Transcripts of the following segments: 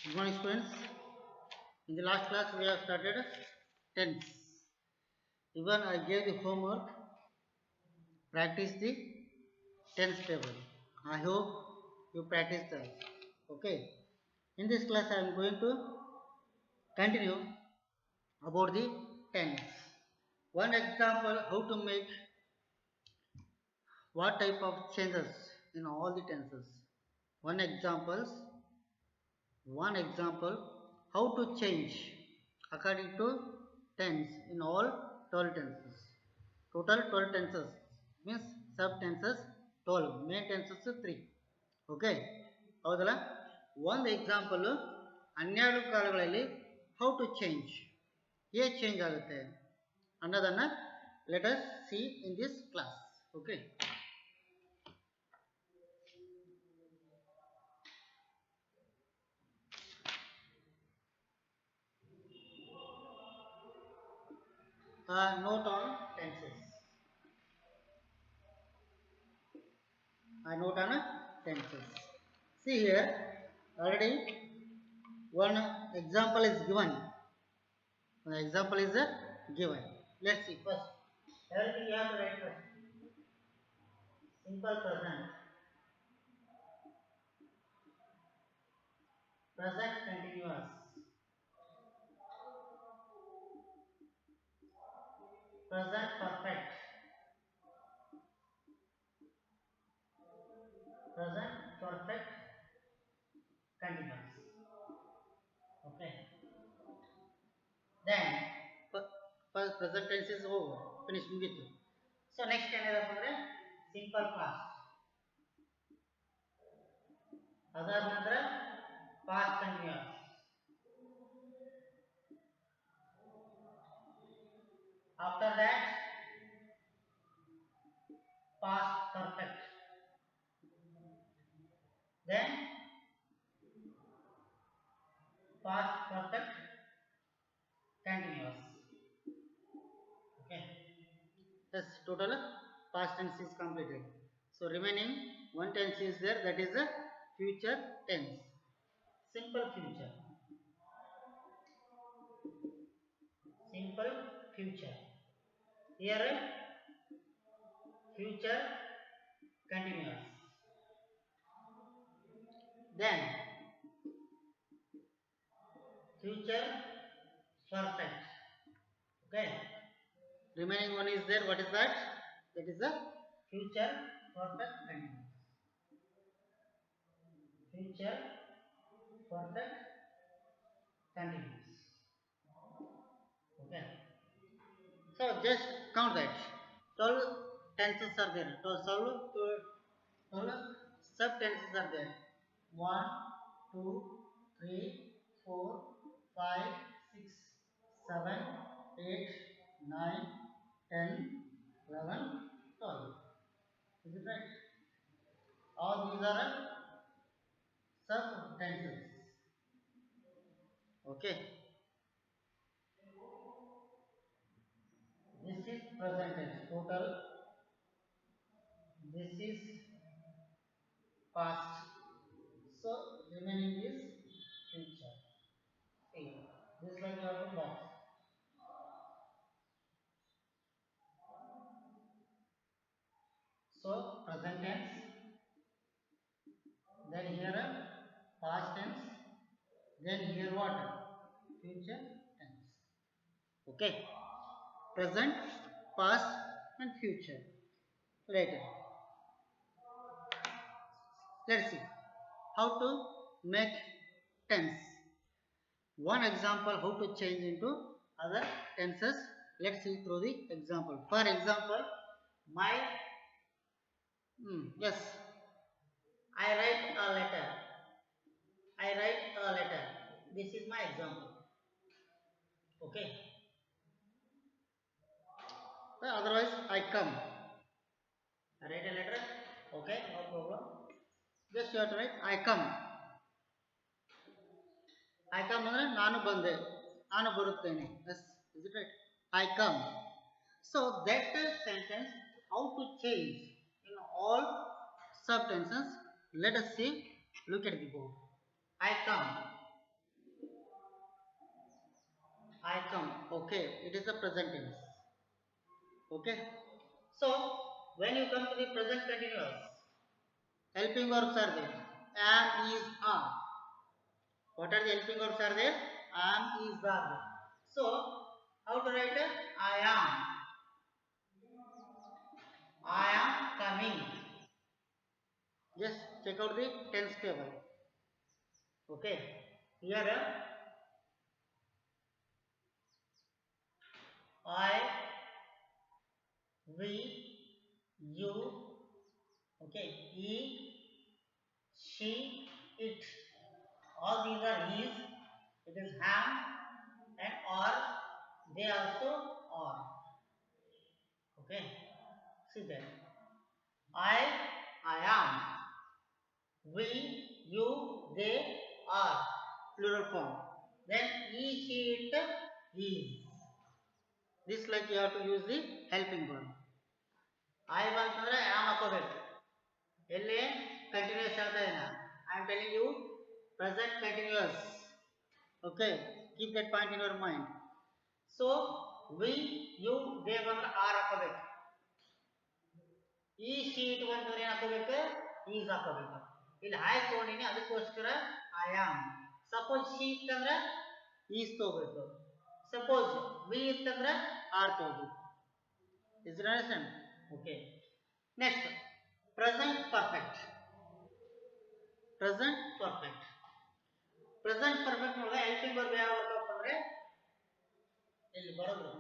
Good morning, students. In the last class, we have started tense. Even I gave the homework. Practice the tense table. I hope you practice that. Okay. In this class, I am going to continue about the tense. One example: how to make what type of changes in all the tenses. One example: how to change according to tense in all 12 tenses. Total 12 tenses means sub tenses 12, main tenses 3. Okay, ಹೌದಲ್ಲ. ಒಂದು example 12 ಕಾಲಗಳಲ್ಲಿ how to change, ಹೇಗೆ change ಆಗುತ್ತೆ ಅನ್ನೋದನ್ನು let us see in this class. Okay, note on tenses. Note on tenses. See here, already one example is given. An example is given. Let's see first. Everything you have to write first. Simple present. Present continuous. Present perfect. Present perfect continuous. Okay. Then first present tense is over. Finish with it. So next ಏನಿದೆ simple past. ಅದಾದ ನಂತರ past continuous. After that past perfect. Then past perfect continuous. Okay. Thus total past tense is completed. So remaining one tense is there, that is the future tense. Simple future. Simple future. Here future continuous. Then future perfect. Okay. Remaining one is there. What is that? That is the future perfect continuous. Future perfect continuous. Okay. So just count that. 12 tenses are there. 12 sub tenses are there. 1, 2, 3, 4, 5, 6, 7, 8, 9, 10, 11, 12. Is it right? All these are sub tenses. Okay. This is present tense total. This is past. So remaining is future. See, this like you have to box. So present tense. Then here past tense. Then here what? Future tense. Okay. Present, past, and future. Later. Let's see how to make tense. One example how to change into other tenses. Let's see through the example. For example, my yes, I write a letter. I write a letter. This is my example. Okay. Otherwise, I come. I write a letter. Okay, no problem. Just you have to write I come. I come ಅಂದ್ರೆ ನಾನು ಬಂದೆ, ನಾನು ಬರುತ್ತೇನೆ. Yes, is it right? I come. So that sentence how to change in all sub tenses. Let us see. Look at the board. I come. I come. Okay, it is the present tense. Okay. So when you come to the present continuous, helping verbs are there. Am, is, are. What are the helping verbs are there? Am, is, are there. So how to write it? I am. I am coming. Just check out the tense table. Okay. Here I, we, you, okay, he, she, it. All these are is. It is ham and are. They also are. Okay. See that. I am. We, you, they are. Plural form. Then he, she, it is. This like you have to use the helping verb. I ಬಂತಂದ್ರೆ am ಹಾಕೋಬೇಕು. ಎಲ್ಲಿ continuous ಹೇಳ್ತಾ ಇದ್ದೇನೆ. I am telling you present continuous. Okay, keep that point in your mind. So we, you, they ಬಂದ್ರೆ are ಹಾಕೋಬೇಕು. ಈ sheet ಬಂದ್ರೆ ಏನು ಹಾಕೋಬೇಕು? is ಹಾಕೋಬೇಕು. ಇಲ್ಲಿ I ತಗೊಂಡಿನಿ ಅದಕ್ಕೋಸ್ಕರ I am. ಸಪೋಸ್ she ಇತ್ತಂದ್ರೆ is ತಗೋಬೇಕು. ಸಪೋಸ್ we ಇತ್ತಂದ್ರೆ are ತಗೋಬೇಕು. Is it understand? Okay. Next, present perfect. Present perfect. Present perfect ನೋಡಿದ್ರೆ helping verb ಯಾವ ಬರ್ತಪ್ಪ ಅಂದ್ರೆ ಇಲ್ಲಿ ಬರೋದು.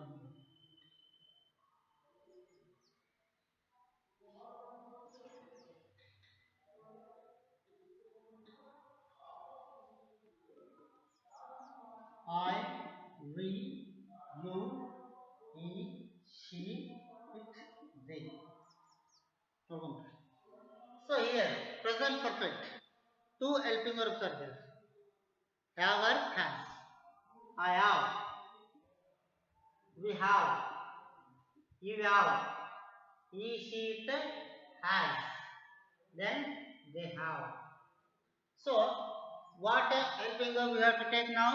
I, we, you, he, she, it, they. So here, present perfect. Two helping verbs are there. Have or has. I have. We have. You have. He, she, it has. Then they have. So, what helping verb we have to take now?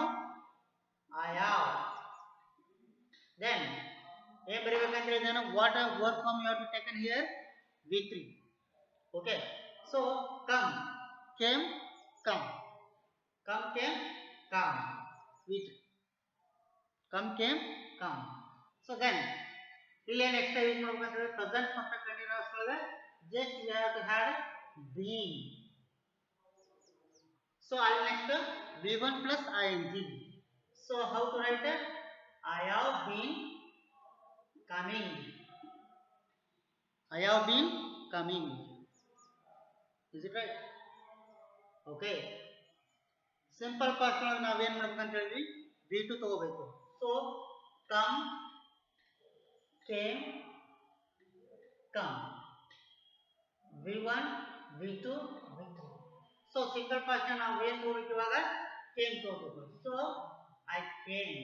I have. Then, what verb form you have to take in here? V3. Okay. So, come. Came, come. Come, came, come. V3. Come, came, come. So then, ಇಲ್ಲಿ next use ಮಾಡಬೇಕಂದ್ರೆ present perfect continuous ಒಳಗೆ just we have to add been. So I'll next V1 plus ing. So how to write it? I have been coming. I have been coming. Is it right? Okay. Simple past ಒಳಗೆ ನಾವು ಏನು ಮಾಡಬೇಕಂತ ಹೇಳಿದ್ವಿ? V2 ತಗೋಬೇಕು. So come, came, come. V1, V2, V3. So simple past ನಾವು ಏನು ತಗೋಬೇಕು ಇವಾಗ? Came ತಗೋಬೇಕು. So I came.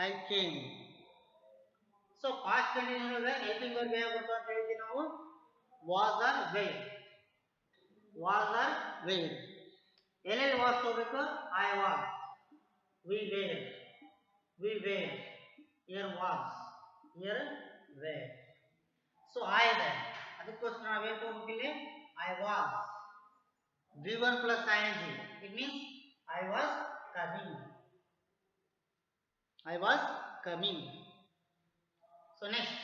I came. So past continuous ಒಳಗೆ helping verb ಯಾವ ಬರ್ತಾವ ಅಂತ ಹೇಳಿದ್ವಿ ನಾವು? Was or were. Was or were. ಎಲ್ಲೆಲ್ಲಿ was ತಗೋಬೇಕು? I was. We were. We were. Here was. Here were. So I there. ಅದಕ್ಕೋಸ್ಕರ ನಾವೇನು ತಗೋಬೇಕಿಲ್ಲಿ? I was. V1 plus ing. It means I was coming. I was coming. So next.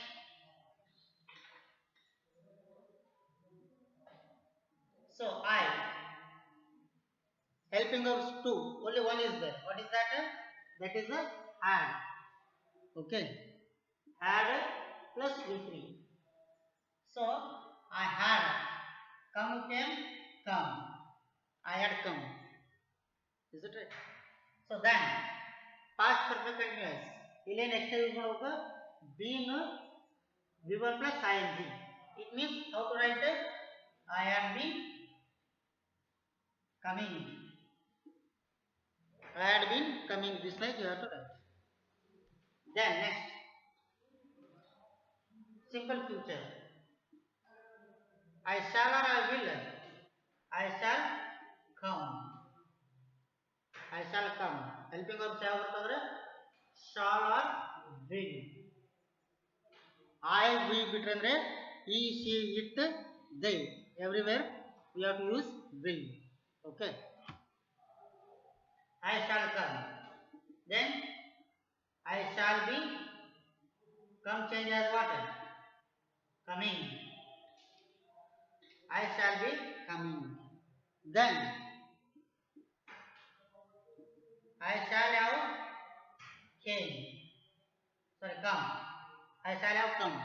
So I. Helping verbs 2. Only one is there. What is that? That is the had. Okay. Had plus V3. So I had. Come, came, come. I had come. Is it right? So then, past perfect continuous. ಇಲ್ಲಿ next use ಮಾಡಬೇಕು been V1 plus ing. It means how to write it? I had been coming. I had been coming. This like you have to write. Then next, simple future. I shall or I will. I shall come. I shall come. Helping verbs ಯಾವ ಬರ್ತದ್ರೆ shall or will. I we ಬಿಟ್ರೆ ಅಂದ್ರೆ he she it they. Everywhere we have to use will. Okay. I shall come. Then I shall be come change as what? Coming. I shall be coming. Then I shall have came. Sorry, come. I shall have come.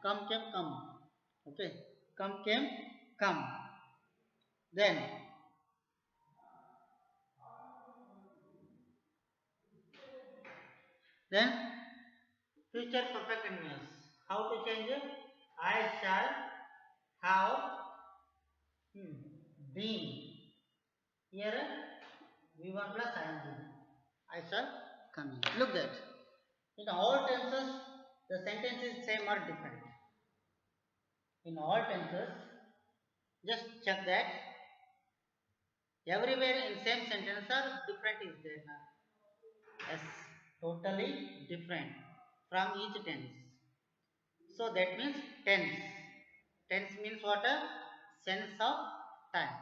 Come came come. Okay. Come came come. Then future perfect continuous. How to change it? I shall have been. Here V1 plus ing. I shall come in. Look that. In all tenses, the sentence is same or different. In all tenses, just check that. Everywhere in same sentence or different is there now. Yes, totally different from each tense. So that means tense. Tense means what? Sense of time.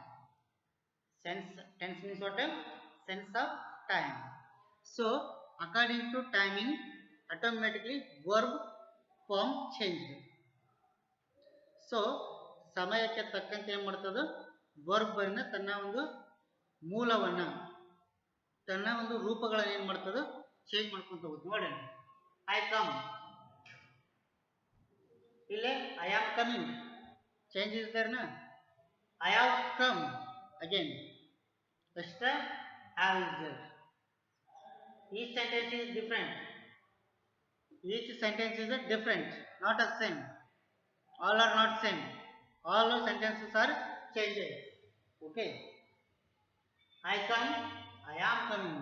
Tense means what? Sense of time. So according to timing, automatically verb form changed. So ಸಮಯಕ್ಕೆ ತಕ್ಕಂತೆ ಏನು ಮಾಡ್ತದ verb ತನ್ನ ಒಂದು ಮೂಲವನ್ನ ತನ್ನ ಒಂದು ರೂಪಗಳನ್ನು ಏನು ಮಾಡ್ತದ ಚೇಂಜ್ ಮಾಡ್ಕೊಂತ ಹೋಗುತ್ತೆ. ನೋಡಿ ಐ ಕಮ್, ಇಲ್ಲೇ I am coming, change is there ನಾ. I have come again, extra have is there. Each sentence is different. Each sentence is different, not a same. All are not same. All sentences are changed. Okay. I come, I am coming.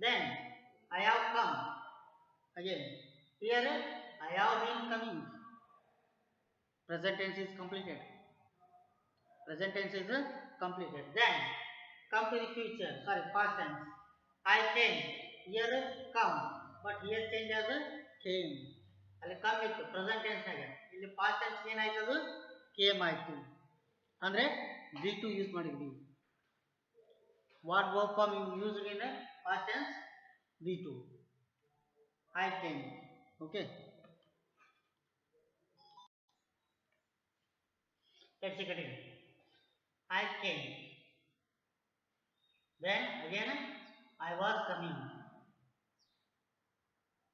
Then I have come. Again. Here I have been coming. Present tense is completed. Present tense is completed. Then come to the future. Sorry, past tense. I came. Here come. But here change as came. ಅಲ್ಲಿ come ಇತ್ತು present ಟೆನ್ಸ್ನಾಗ. ಇಲ್ಲಿ past tense ಏನಾಯ್ತದು came ಆಯ್ತು. ಅಂದ್ರೆ V2 use ಮಾಡಿದ್ವಿ. What verb form used in past tense? V2. I came. Okay. Let's continue. I came. Then again I was coming.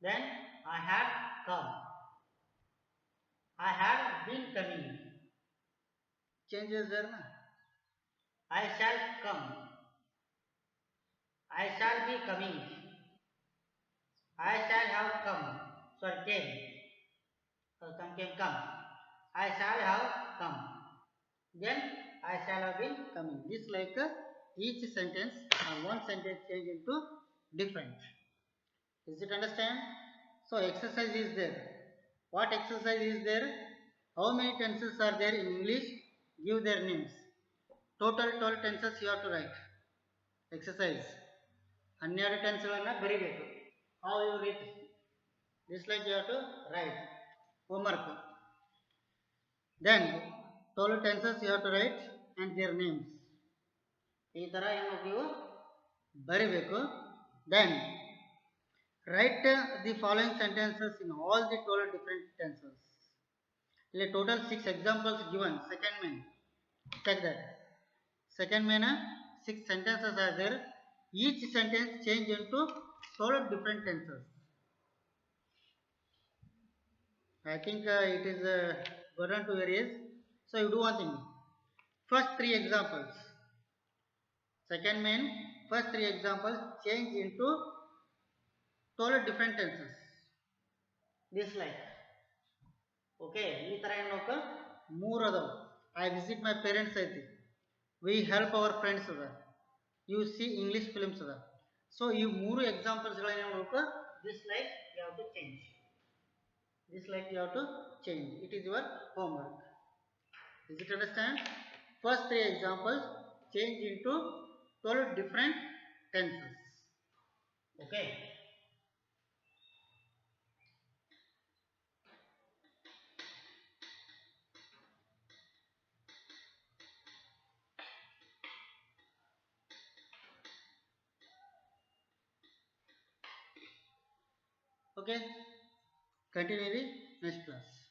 Then I had come. I had been coming. Changes there na. I shall come. I shall be coming. I shall have come. Sorry, came. Come. I shall have come. Then I shall have been coming. This like each sentence or one sentence change into different. Is it understand? So exercise is there. What exercise is there? How many tenses are there in English? Give their names. Total 12 tenses you have to write. Exercise. 12 tenses ಬರಿಬೇಕು. How you read? This like you have to write. Homework. Then 12 tenses you have to write and their names. ಈ ತರ ಏನು ನೀವು ಬರಿಬೇಕು. Then write the following sentences in all the 12 different tenses. Here total 6 examples given. Second main. Check that. Second main 6 sentences are there. Each sentence change into 12 different tenses. I think it is burden to areas. So you do one thing. First 3 examples. Second main first 3 examples change into 12 different tenses. This like. Okay, ಈ ತರ ಏನು ನೋಡ್ಕ 3 ಅದಾವ. I visit my parents ಐತಿ. We help our friends ಅದ. You see English films ಅದ. So ಈ 3 examples ಗಳನ್ನ ನೋಡ್ಕ this like you have to change. This like you have to change. It is your homework. Is it understand? First 3 examples change into 12 different tenses. Okay. Okay. Continue the next class.